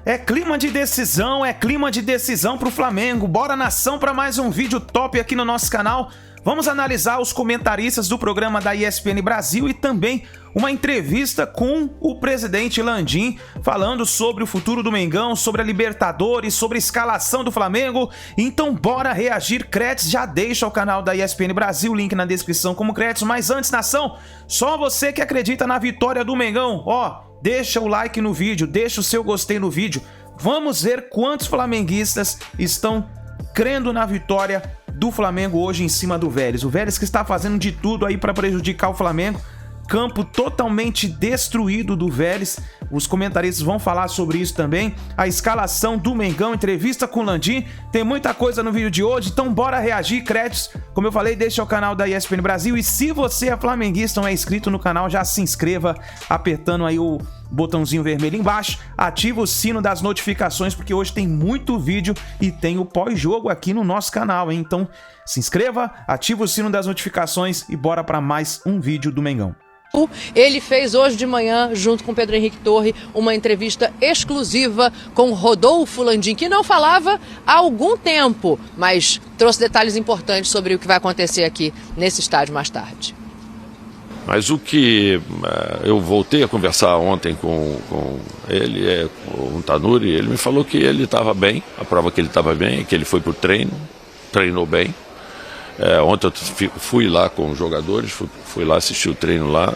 É clima de decisão pro Flamengo. Bora, nação, para mais um vídeo top aqui no nosso canal. Vamos analisar os comentaristas do programa da ESPN Brasil e também uma entrevista com o presidente Landim, falando sobre o futuro do Mengão, sobre a Libertadores, sobre a escalação do Flamengo. Então bora reagir. Créditos, já deixa o canal da ESPN Brasil, link na descrição como créditos. Mas antes, nação, só você que acredita na vitória do Mengão, ó, deixa o like no vídeo, deixa o seu gostei no vídeo. Vamos ver quantos flamenguistas estão crendo na vitória do Flamengo hoje em cima do Vélez. O Vélez que está fazendo de tudo aí para prejudicar o Flamengo. Campo totalmente destruído do Vélez. Os comentaristas vão falar sobre isso também. A escalação do Mengão, entrevista com o Landim. Tem muita coisa no vídeo de hoje, então bora reagir. Créditos, como eu falei, deixa o canal da ESPN Brasil. E se você é flamenguista ou não é inscrito no canal, já se inscreva apertando aí o botãozinho vermelho embaixo. Ativa o sino das notificações, porque hoje tem muito vídeo e tem o pós-jogo aqui no nosso canal, hein? Então se inscreva, ativa o sino das notificações e bora para mais um vídeo do Mengão. Ele fez hoje de manhã, junto com Pedro Henrique Torre, uma entrevista exclusiva com Rodolfo Landim, que não falava há algum tempo, mas trouxe detalhes importantes sobre o que vai acontecer aqui nesse estádio mais tarde. Mas o que eu voltei a conversar ontem com ele, com o Tanuri, ele me falou que ele estava bem, a prova que ele estava bem, que ele foi para o treino, treinou bem. Ontem eu fui lá com os jogadores, fui lá assistir o treino lá,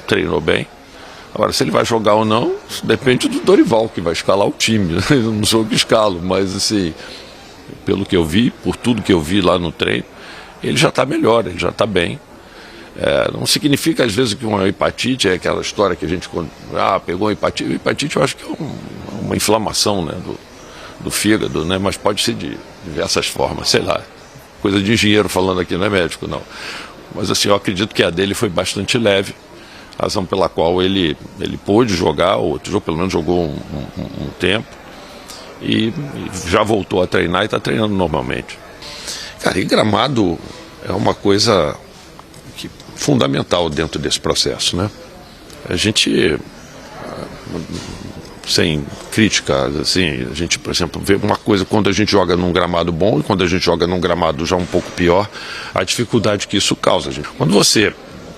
treinou bem. Agora, se ele vai jogar ou não, depende do Dorival, que vai escalar o time. Eu não sou o que escalo, mas assim, pelo que eu vi, por tudo que eu vi lá no treino, ele já está melhor, ele já está bem. Não significa, às vezes, que uma hepatite é aquela história que a gente pegou hepatite. Hepatite eu acho que é uma inflamação, né, do fígado, né, mas pode ser de diversas formas, sei lá. Coisa de engenheiro falando aqui, não é médico, não. Mas assim, eu acredito que a dele foi bastante leve, razão pela qual ele pôde jogar, o outro jogo pelo menos jogou um tempo, e já voltou a treinar e está treinando normalmente. Cara, e gramado é uma coisa fundamental dentro desse processo, né? A gente, sem crítica, assim, a gente, por exemplo, vê uma coisa quando a gente joga num gramado bom e quando a gente joga num gramado já um pouco pior, a dificuldade que isso causa. Quando você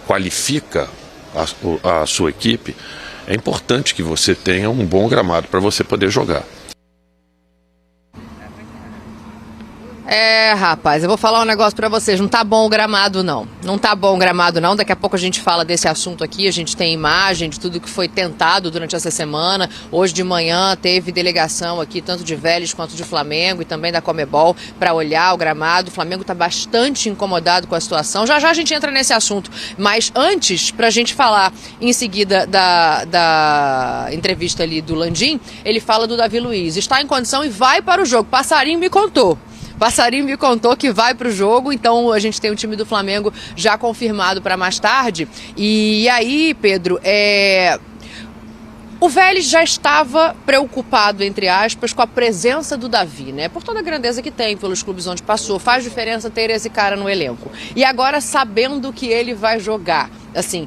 qualifica a sua equipe, é importante que você tenha um bom gramado para você poder jogar. Rapaz, eu vou falar um negócio pra vocês, não tá bom o gramado não, não tá bom o gramado não, daqui a pouco a gente fala desse assunto aqui, a gente tem imagem de tudo que foi tentado durante essa semana. Hoje de manhã teve delegação aqui, tanto de Vélez quanto de Flamengo e também da Comebol, pra olhar o gramado. O Flamengo tá bastante incomodado com a situação, já já a gente entra nesse assunto, mas antes, pra gente falar em seguida da entrevista ali do Landim, ele fala do Davi Luiz, está em condição e vai para o jogo. Passarinho me contou que vai para o jogo, então a gente tem o time do Flamengo já confirmado para mais tarde. E aí, Pedro, o Vélez já estava preocupado, entre aspas, com a presença do Davi, né? Por toda a grandeza que tem, pelos clubes onde passou, faz diferença ter esse cara no elenco. E agora, sabendo que ele vai jogar, assim,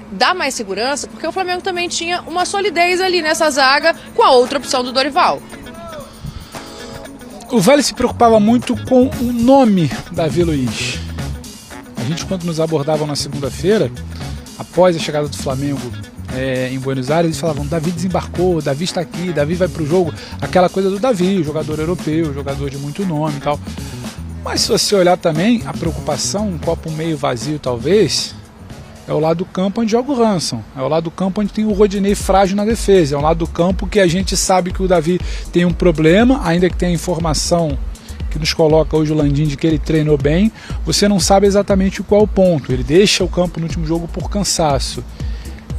dá mais segurança, porque o Flamengo também tinha uma solidez ali nessa zaga com a outra opção do Dorival. O Vélez se preocupava muito com o nome Davi Luiz. A gente, quando nos abordavam na segunda-feira, após a chegada do Flamengo em Buenos Aires, eles falavam: Davi desembarcou, Davi está aqui, Davi vai para o jogo. Aquela coisa do Davi, jogador europeu, jogador de muito nome e tal. Mas se você olhar também, a preocupação, um copo meio vazio talvez, é o lado do campo onde joga o Ransom, é o lado do campo onde tem o Rodinei frágil na defesa, é o lado do campo que a gente sabe que o Davi tem um problema, ainda que tenha informação que nos coloca hoje o Landim de que ele treinou bem, você não sabe exatamente qual o ponto, ele deixa o campo no último jogo por cansaço.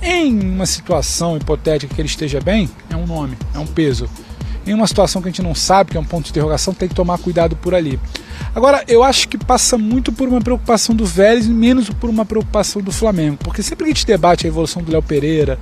Em uma situação hipotética que ele esteja bem, é um nome, é um peso. Em uma situação que a gente não sabe, que é um ponto de interrogação, tem que tomar cuidado por ali. Agora, eu acho que passa muito por uma preocupação do Vélez e menos por uma preocupação do Flamengo, porque sempre que a gente debate a evolução do Léo Pereira,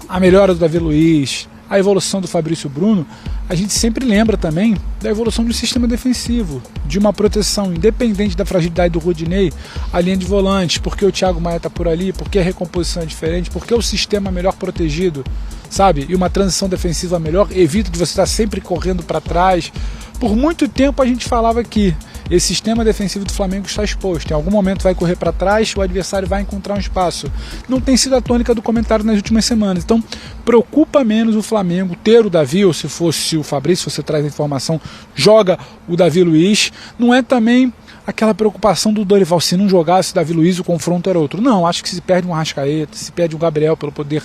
a melhora do Davi Luiz, a evolução do Fabrício Bruno, a gente sempre lembra também da evolução do sistema defensivo, de uma proteção independente da fragilidade do Rodinei, a linha de volantes, porque o Thiago Maia está por ali, porque a recomposição é diferente, porque o sistema é melhor protegido, sabe? E uma transição defensiva melhor, evita de você estar sempre correndo para trás. Por muito tempo a gente falava que esse sistema defensivo do Flamengo está exposto. Em algum momento vai correr para trás, o adversário vai encontrar um espaço. Não tem sido a tônica do comentário nas últimas semanas. Então, preocupa menos o Flamengo ter o Davi, ou se fosse o Fabrício, você traz a informação, joga o Davi Luiz. Não é também aquela preocupação do Dorival, se não jogasse o Davi Luiz, o confronto era outro. Não, acho que se perde um Arrascaeta, se perde um Gabriel pelo poder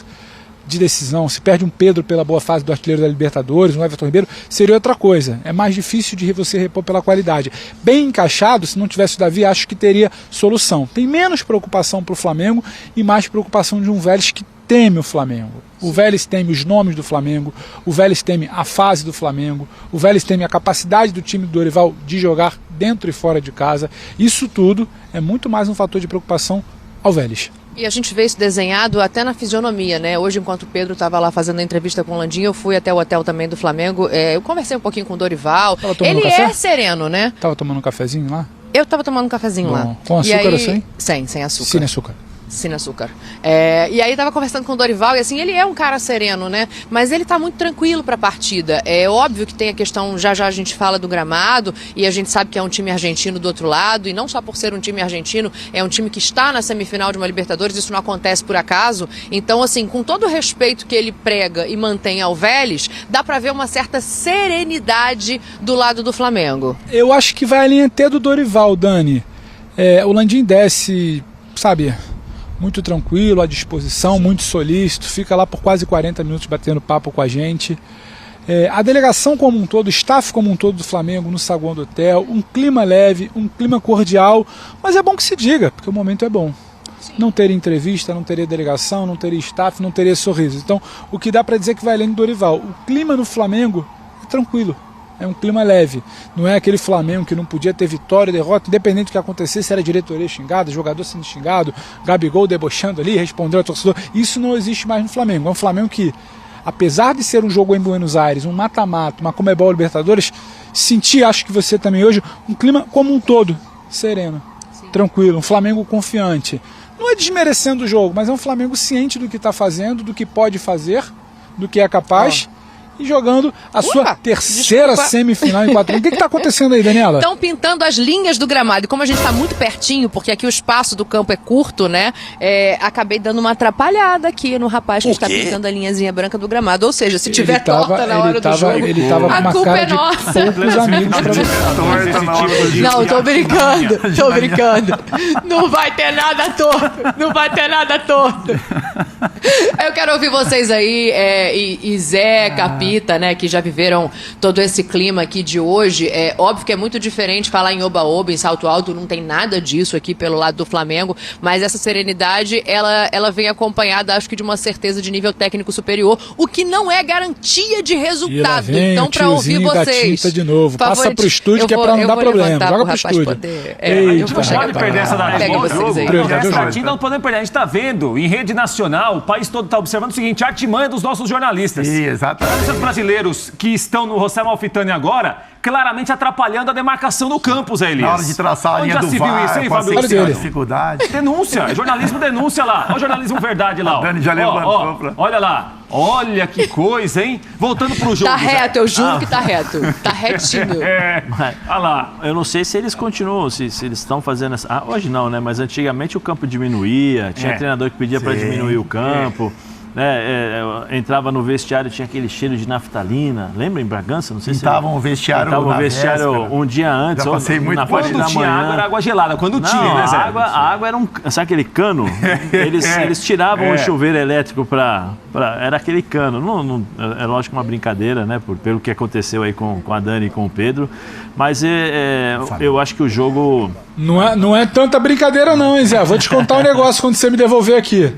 de decisão, se perde um Pedro pela boa fase do artilheiro da Libertadores, um Everton Ribeiro, seria outra coisa. É mais difícil de você repor pela qualidade. Bem encaixado, se não tivesse o Davi, acho que teria solução. Tem menos preocupação para o Flamengo e mais preocupação de um Vélez que teme o Flamengo. O Vélez teme os nomes do Flamengo, o Vélez teme a fase do Flamengo, o Vélez teme a capacidade do time do Dorival de jogar dentro e fora de casa. Isso tudo é muito mais um fator de preocupação ao Vélez. E a gente vê isso desenhado até na fisionomia, né? Hoje, enquanto o Pedro estava lá fazendo a entrevista com o Landim, eu fui até o hotel também do Flamengo. Eu conversei um pouquinho com o Dorival. Ele é sereno, né? Tava tomando um cafezinho lá? Eu tava tomando um cafezinho lá. Com açúcar ou sem? Sem açúcar. Sem açúcar. Sem açúcar. E aí tava conversando com o Dorival e assim, ele é um cara sereno, né? Mas ele tá muito tranquilo pra partida. É óbvio que tem a questão, já a gente fala do gramado e a gente sabe que é um time argentino do outro lado, e não só por ser um time argentino, é um time que está na semifinal de uma Libertadores, isso não acontece por acaso. Então, assim, com todo o respeito que ele prega e mantém ao Vélez, dá pra ver uma certa serenidade do lado do Flamengo. Eu acho que vai a linha até do Dorival, Dani. O Landim desce, sabe, muito tranquilo, à disposição, muito solícito, fica lá por quase 40 minutos batendo papo com a gente. A delegação como um todo, o staff como um todo do Flamengo no saguão do hotel, um clima leve, um clima cordial, mas é bom que se diga, porque o momento é bom. Sim. Não teria entrevista, não teria delegação, não teria staff, não teria sorriso. Então, o que dá para dizer que vai além do Dorival. O clima no Flamengo é tranquilo. É um clima leve, não é aquele Flamengo que não podia ter vitória, derrota, independente do que acontecesse, era diretoria xingada, jogador sendo xingado, Gabigol debochando ali, respondendo ao torcedor. Isso não existe mais no Flamengo. É um Flamengo que, apesar de ser um jogo em Buenos Aires, um mata-mata, uma Conmebol Libertadores, senti, acho que você também hoje, um clima como um todo, sereno, tranquilo, um Flamengo confiante. Não é desmerecendo o jogo, mas é um Flamengo ciente do que está fazendo, do que pode fazer, do que é capaz. E jogando a sua terceira semifinal em 4 anos. O que está acontecendo aí, Daniela? Estão pintando as linhas do gramado. E como a gente está muito pertinho, porque aqui o espaço do campo é curto, né? Acabei dando uma atrapalhada aqui no rapaz que está pintando a linhazinha branca do gramado. Ou seja, se tiver torta na hora do jogo, a culpa é nossa. Não, tô brincando. Tô brincando. Não vai ter nada torto. Não vai ter nada torto. Eu quero ouvir vocês aí, e Zé, Capita, né, que já viveram todo esse clima aqui de hoje. É óbvio que é muito diferente falar em oba-oba, em salto alto, não tem nada disso aqui pelo lado do Flamengo, mas essa serenidade, ela vem acompanhada, acho que de uma certeza de nível técnico superior, o que não é garantia de resultado. Então, para ouvir vocês, de novo. Passa pro estúdio que é para não dar problema. Joga pro estúdio. Eu vou pode perder essa da não podemos perder. A gente tá vendo em rede nacional, o país todo está observando o seguinte: a artimanha dos nossos jornalistas. Exatamente. Os brasileiros que estão no José Malfitani agora, claramente atrapalhando a demarcação no campo, Zé Elias. Na hora de traçar a linha do VAR, viu isso, hein, Fabio? Dificuldade. Denúncia, jornalismo denúncia lá. Olha o jornalismo verdade lá. Ó. Dani já levantou. Olha lá. Olha que coisa, hein? Voltando pro jogo. Tá reto, eu juro que tá reto. Tá retinho. Olha lá. Eu não sei se eles continuam, se eles estão fazendo essa... hoje não, né? Mas antigamente o campo diminuía, tinha treinador que pedia para diminuir o campo. Entrava no vestiário, tinha aquele cheiro de naftalina. Lembra em Bragança? Não sei se estavam o vestiário um dia antes. Já passei muito na parte da manhã. Água era água gelada. Quando tinha, né, Zé? A água era sabe aquele cano? Eles tiravam o chuveiro elétrico era aquele cano. É lógico uma brincadeira, né? Pelo que aconteceu aí com a Dani e com o Pedro. Mas eu acho que o jogo... Não é tanta brincadeira não, hein, Zé? Vou te contar um negócio quando você me devolver aqui.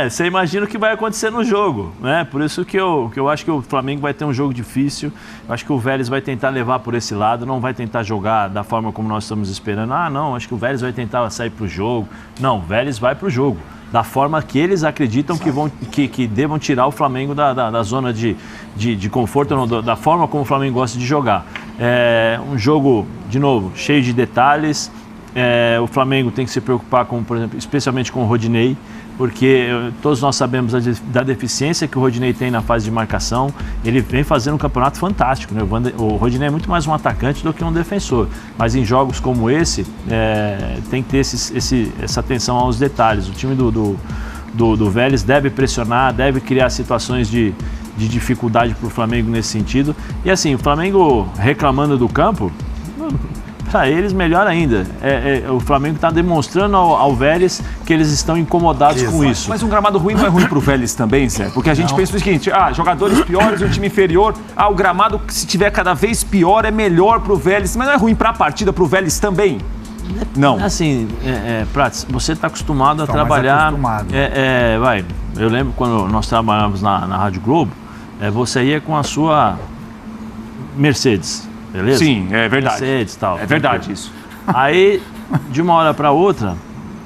Você imagina o que vai acontecer no jogo, né? Por isso que eu acho que o Flamengo vai ter um jogo difícil. Eu acho que o Vélez vai tentar levar por esse lado, não vai tentar jogar da forma como nós estamos esperando. Não, acho que o Vélez vai tentar sair pro jogo. Não, o Vélez vai pro jogo. da forma que eles acreditam que devam tirar o Flamengo da zona de conforto, da forma como o Flamengo gosta de jogar. É um jogo, de novo, cheio de detalhes. O Flamengo tem que se preocupar, por exemplo, especialmente com o Rodinei, porque todos nós sabemos da deficiência que o Rodinei tem na fase de marcação. Ele vem fazendo um campeonato fantástico, né? O Rodinei é muito mais um atacante do que um defensor, mas em jogos como esse, tem que ter essa atenção aos detalhes. O time do Vélez deve pressionar, deve criar situações de dificuldade para o Flamengo nesse sentido. E assim, o Flamengo reclamando do campo, para eles melhor ainda. O Flamengo está demonstrando ao Vélez que eles estão incomodados com isso. Mas um gramado ruim não é ruim para o Vélez também, Zé? Porque a gente pensa o seguinte, jogadores piores, um time inferior, o gramado, se tiver cada vez pior, é melhor para o Vélez. Mas não é ruim para a partida, para o Vélez também? Não. Assim, Prats, você está acostumado a trabalhar... Eu lembro quando nós trabalhávamos na Rádio Globo, você ia com a sua Mercedes. Beleza? Sim, é verdade. Mercedes, tal. É verdade isso. Aí, de uma hora para outra,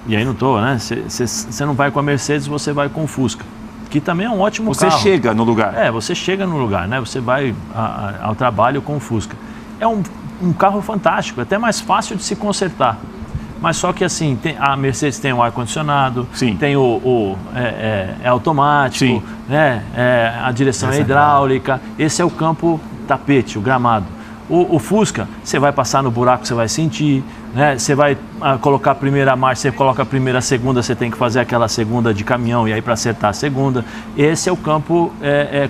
e aí não tô, né? Você não vai com a Mercedes, você vai com o Fusca, que também é um ótimo carro. Você chega no lugar. Você chega no lugar, né? Você vai ao trabalho com o Fusca. É um carro fantástico, até mais fácil de se consertar. Mas só que assim, a Mercedes tem o ar-condicionado, tem é automático, né? A direção é hidráulica. Esse é o campo tapete, o gramado. O Fusca, você vai passar no buraco, você vai sentir, né? Você vai colocar a primeira marcha, você coloca a primeira, a segunda, você tem que fazer aquela segunda de caminhão e aí para acertar a segunda. Esse é o campo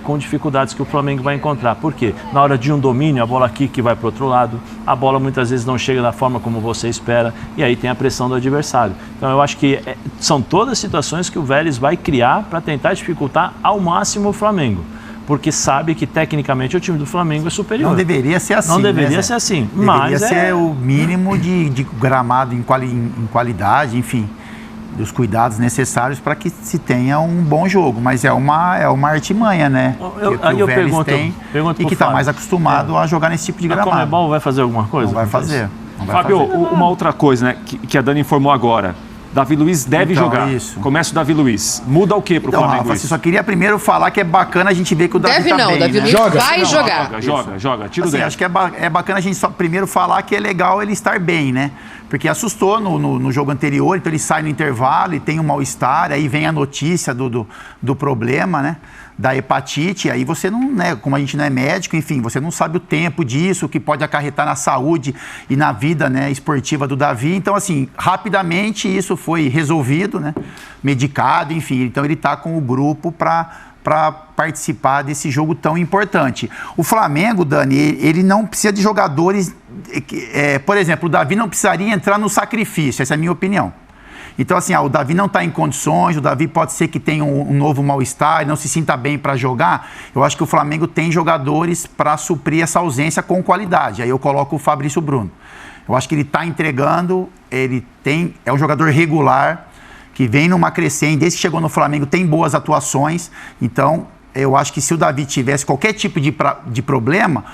com dificuldades que o Flamengo vai encontrar. Por quê? Na hora de um domínio, a bola aqui que vai para o outro lado, a bola muitas vezes não chega da forma como você espera e aí tem a pressão do adversário. Então eu acho que são todas situações que o Vélez vai criar para tentar dificultar ao máximo o Flamengo. Porque sabe que tecnicamente o time do Flamengo é superior. Não deveria ser assim. Não deveria ser assim. Deveria ser o mínimo de gramado em qualidade, enfim, dos cuidados necessários para que se tenha um bom jogo. Mas é uma artimanha, né? Aí eu pergunto e que está mais acostumado a jogar nesse tipo de gramado. A Conmebol vai fazer alguma coisa? Não vai fazer. Fábio, uma outra coisa, né, que a Dani informou agora. Davi Luiz deve jogar. Isso. Começa o Davi Luiz. Muda o que pro Flamengo? Rafa, só queria primeiro falar que é bacana a gente ver que o Davi tá bem, Davi Luiz vai jogar. Joga. Tira o dedo. Acho que é bacana a gente só primeiro falar que é legal ele estar bem, né? Porque assustou no jogo anterior, então ele sai no intervalo e tem um mal-estar, aí vem a notícia do problema, né? Da hepatite, aí você não, né, como a gente não é médico, enfim, você não sabe o tempo disso, o que pode acarretar na saúde e na vida, né, esportiva do Davi. Então, assim, rapidamente isso foi resolvido, né, medicado, enfim. Então, ele está com o grupo para participar desse jogo tão importante. O Flamengo, Dani, ele não precisa de jogadores... por exemplo, o Davi não precisaria entrar no sacrifício, essa é a minha opinião. Então, assim, o Davi não está em condições, o Davi pode ser que tenha um novo mal-estar, não se sinta bem para jogar. Eu acho que o Flamengo tem jogadores para suprir essa ausência com qualidade. Aí eu coloco o Fabrício Bruno. Eu acho que ele está entregando, é um jogador regular, que vem numa crescente, desde que chegou no Flamengo tem boas atuações. Então, eu acho que se o Davi tivesse qualquer tipo de problema...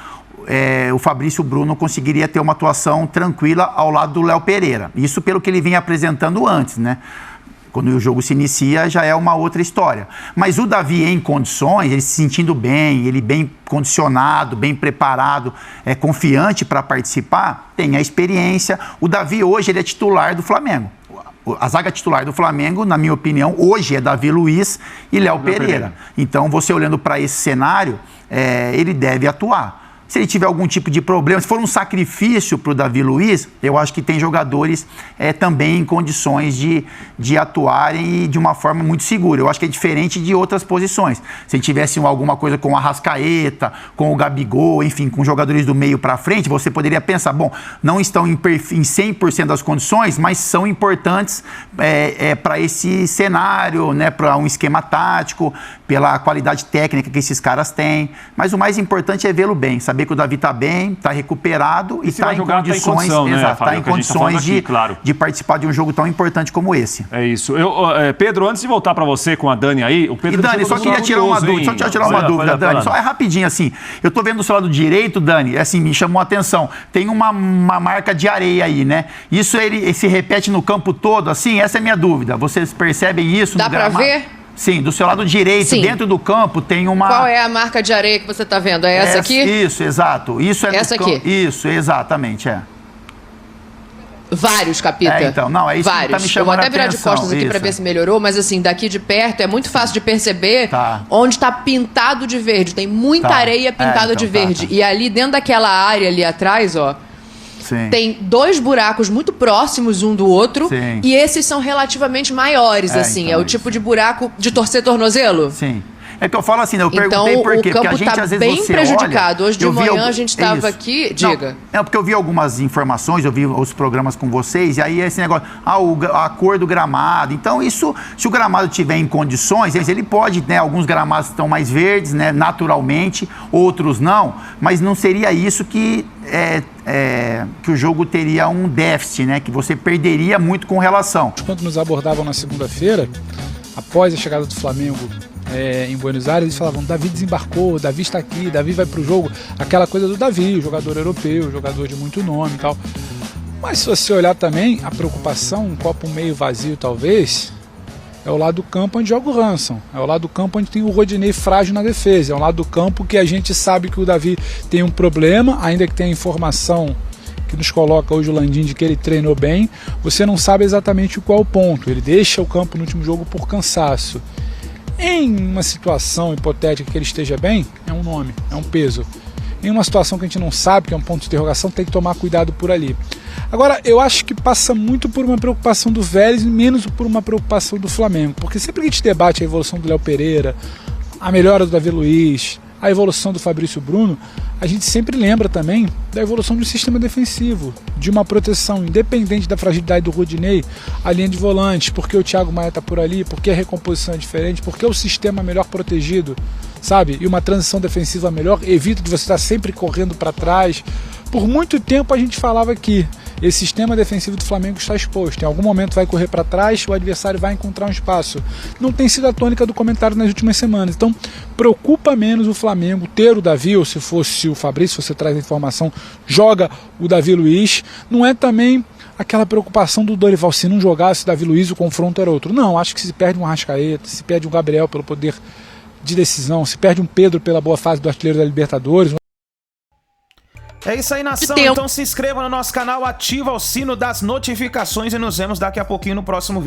o Fabrício Bruno conseguiria ter uma atuação tranquila ao lado do Léo Pereira. Isso pelo que ele vinha apresentando antes, né? Quando o jogo se inicia, já é uma outra história. Mas o Davi em condições, ele se sentindo bem, ele bem condicionado, bem preparado, confiante para participar, tem a experiência. O Davi hoje ele é titular do Flamengo. A zaga titular do Flamengo, na minha opinião, hoje é Davi Luiz e Léo Pereira. Então, você olhando para esse cenário, ele deve atuar. Se ele tiver algum tipo de problema, se for um sacrifício para o Davi Luiz, eu acho que tem jogadores também em condições de atuarem de uma forma muito segura. Eu acho que é diferente de outras posições. Se ele tivesse alguma coisa com o Arrascaeta, com o Gabigol, enfim, com jogadores do meio para frente, você poderia pensar, bom, não estão em 100% das condições, mas são importantes para esse cenário, né, para um esquema tático, pela qualidade técnica que esses caras têm. Mas o mais importante é vê-lo bem, saber que o Davi está bem, está recuperado e está em condições, de participar de um jogo tão importante como esse. É isso. Pedro, antes de voltar para você com a Dani aí, o Pedro... E Dani, só queria tirar uma dúvida, Dani. Só é rapidinho assim. Eu tô vendo do seu lado direito, Dani, assim, me chamou a atenção. Tem uma marca de areia aí, né? Isso ele se repete no campo todo, assim? Essa é a minha dúvida. Vocês percebem isso no gramado? Dá pra ver? Sim, do seu lado direito, dentro do campo, tem uma... Qual é a marca de areia que você tá vendo? É essa aqui? Isso, exato. Isso é essa aqui? Isso, exatamente, Vários, Capita. Então, não, é isso vários. que tá me chamando a atenção. Eu vou até virar de costas aqui para ver se melhorou, mas assim, daqui de perto é muito fácil de perceber onde está pintado de verde. Tem muita areia pintada de verde. E ali dentro daquela área ali atrás, ó, tem 2 buracos muito próximos um do outro. Sim. E esses são relativamente maiores, assim. Então, é o tipo de buraco de torcer tornozelo? Sim. É que eu falo assim, eu perguntei por quê? Então, o campo porque a gente, tá às vezes, bem você prejudicado. olha, Hoje de manhã a gente estava aqui... Diga. Não, porque eu vi algumas informações, eu vi os programas com vocês, e aí esse negócio, a cor do gramado. Então, isso, se o gramado estiver em condições, ele pode, né? Alguns gramados estão mais verdes, né? Naturalmente, outros não, mas não seria isso que o jogo teria um déficit, né? Que você perderia muito com relação. Quando nos abordavam na segunda-feira, após a chegada do Flamengo em Buenos Aires, eles falavam: Davi desembarcou, Davi está aqui, Davi vai pro jogo. Aquela coisa do Davi, jogador europeu, jogador de muito nome e tal. Mas se você olhar também, a preocupação, um copo meio vazio talvez, é o lado do campo onde joga o Ransom. É o lado do campo onde tem o Rodinei frágil na defesa. É o lado do campo que a gente sabe que o Davi tem um problema, ainda que tenha informação que nos coloca hoje o Landim de que ele treinou bem, você não sabe exatamente qual é o ponto. Ele deixa o campo no último jogo por cansaço. Em uma situação hipotética que ele esteja bem, é um nome, é um peso. Em uma situação que a gente não sabe, que é um ponto de interrogação, tem que tomar cuidado por ali. Agora, eu acho que passa muito por uma preocupação do Vélez e menos por uma preocupação do Flamengo. Porque sempre que a gente debate a evolução do Léo Pereira, a melhora do Davi Luiz, a evolução do Fabrício Bruno, a gente sempre lembra também da evolução do sistema defensivo, de uma proteção independente da fragilidade do Rodinei, a linha de volantes, porque o Thiago Maia está por ali, porque a recomposição é diferente, porque o sistema é melhor protegido, sabe? E uma transição defensiva melhor evita de você estar sempre correndo para trás. Por muito tempo a gente falava que esse sistema defensivo do Flamengo está exposto. Em algum momento vai correr para trás, o adversário vai encontrar um espaço. Não tem sido a tônica do comentário nas últimas semanas. Então, preocupa menos o Flamengo ter o Davi, ou se fosse o Fabrício, você traz a informação, joga o Davi Luiz. Não é também aquela preocupação do Dorival, se não jogasse o Davi Luiz, o confronto era outro. Não, acho que se perde um Arrascaeta, se perde um Gabriel pelo poder de decisão, se perde um Pedro pela boa fase do artilheiro da Libertadores. É isso aí, nação. Então se inscreva no nosso canal, ativa o sino das notificações e nos vemos daqui a pouquinho no próximo vídeo.